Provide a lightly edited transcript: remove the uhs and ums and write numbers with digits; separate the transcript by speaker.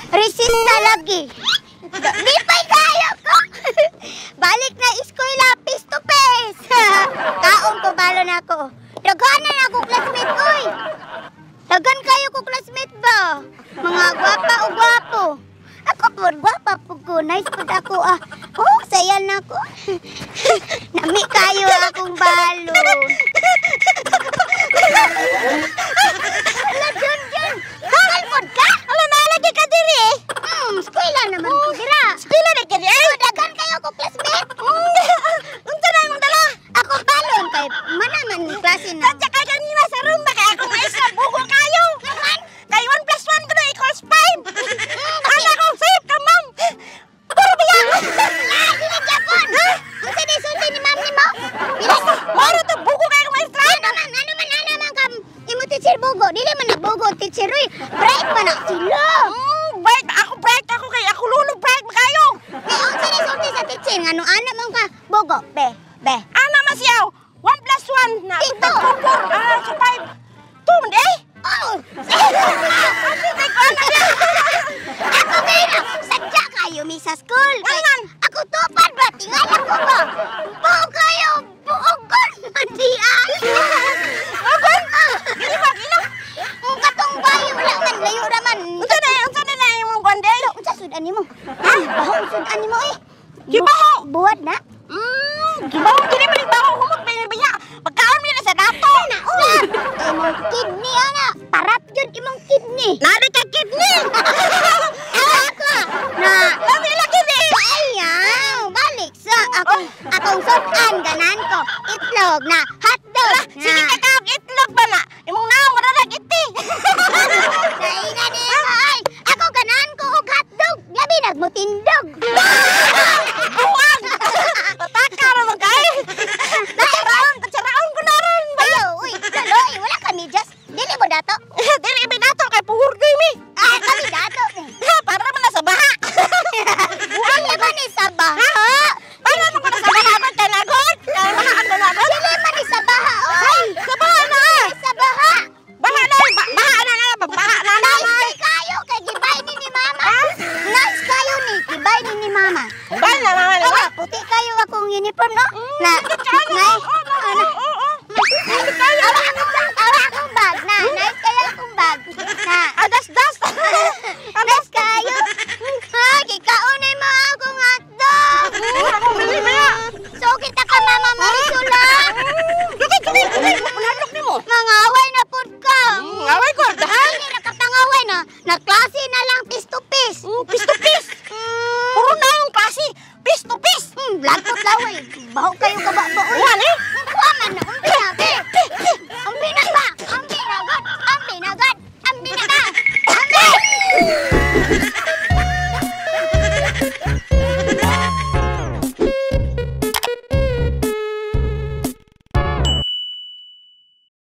Speaker 1: Resista lagi. Di pa'y kayo ko. Balik na eskwela, face to face. Kaon ko, balo na ako. Daghan na ako, classmate, oy. Daghan kayo ko, classmate ba? Mga gwapa o gwapo. Ako po, gwapa po ko. Nice po ako, ah. Oh, saya na ako. Nami kayo akong balo. Hala, John. Kalpod ka?
Speaker 2: Hala, nalagi ka diri.
Speaker 1: Eskwela naman ko, dira.
Speaker 2: Eskwela na ka diri.
Speaker 1: Daghan kayo ko, classmate.
Speaker 2: Unsa na imong dala?
Speaker 1: Ako balon kay manaman klase na.
Speaker 2: Sadya kay kanina sa room ba kay ako maestra bugo kayo. Kay 1 plus 1 ko na equals 5. Ana ko safe ka, ma'am. Puro biya.
Speaker 1: Dili Japon. Unsa ni sulti ni ma'am nimo?
Speaker 2: Maro to bugo kay ako maestra.
Speaker 1: Ano man kam imo teacher bugo. Dili man na bugo teacher oy. Bright man na sila.
Speaker 2: Break ako kay ako lulo break kayo.
Speaker 1: Unsa ni sulti sa teacher ngano ana man ka bugo. Be.
Speaker 2: Ana masyaw. 1 plus 1 na.
Speaker 1: Ito.
Speaker 2: 4 so 5. 2 man eh.
Speaker 1: Oh.
Speaker 2: Ako
Speaker 1: Pero sadya kayo mi sa school.
Speaker 2: Naman.
Speaker 1: Ako tupad ba tingala ko ba? Buo kayo buogon mandian.
Speaker 2: Ogon. Dili ba gila?
Speaker 1: Ang katong bayo wala man layo ra man.
Speaker 2: Unsa na imong gondel?
Speaker 1: Unsa sudan nimo? Ha? Baho sudan nimo eh.
Speaker 2: Gibaho.
Speaker 1: Buwad na.
Speaker 2: Gibaho kini man baho humot biya. Pagkaon mi na sa dato.
Speaker 1: Imong kidney ana. Parap jud imong kidney.
Speaker 2: Nari ka kidney.
Speaker 1: Ako. Na.
Speaker 2: Labi lagi ni.
Speaker 1: Ayaw. Balik sa akong sudan ganan ko. Itlog na hotdog.
Speaker 2: Sige ka kag itlog ba na? Imong naong maralag iti.
Speaker 1: Naina ni ay. Ako ganan ko og hotdog. Labi nagmutindog.
Speaker 2: Buwag. Tataka ra man kay. Tsaraon ko na ron.
Speaker 1: Ayo, uy, daloy, wala kami just. Dili mo dato.
Speaker 2: Dili binato kay puhurdoy mi.
Speaker 1: Kami dato.
Speaker 2: Para man na sa baha.
Speaker 1: Dili man ni sa baha.
Speaker 2: Para man ko na sa baha ba tanagon? Kay baha ang tanagon.
Speaker 1: Dili man ni sa baha, oy.
Speaker 2: Sa baha na.
Speaker 1: Sa baha.
Speaker 2: Baha na, baha na.
Speaker 1: Nice kayo kay gibay ni mama. Nice kayo ni gibay ni mama.
Speaker 2: Ba na mama.
Speaker 1: Wala, puti kayo akong uniform, no? Na, Awa akong bag na. Nice kayo akong bag. Na,
Speaker 2: Das.
Speaker 1: nice kayo. Kikaunay mo akong hotdog.
Speaker 2: Ako bili na.
Speaker 1: So, kita ka mama Marisula.
Speaker 2: Dugay. Manalok nimo.
Speaker 1: Mangaway na pud ka.
Speaker 2: Away ko dahan.
Speaker 1: Hindi na katangaway na. Nagklase na lang piece to piece.
Speaker 2: Piece to piece. Puro na ang klase. Piece to piece.
Speaker 1: Black to laway. Baho kayo kababa.
Speaker 2: Wala eh.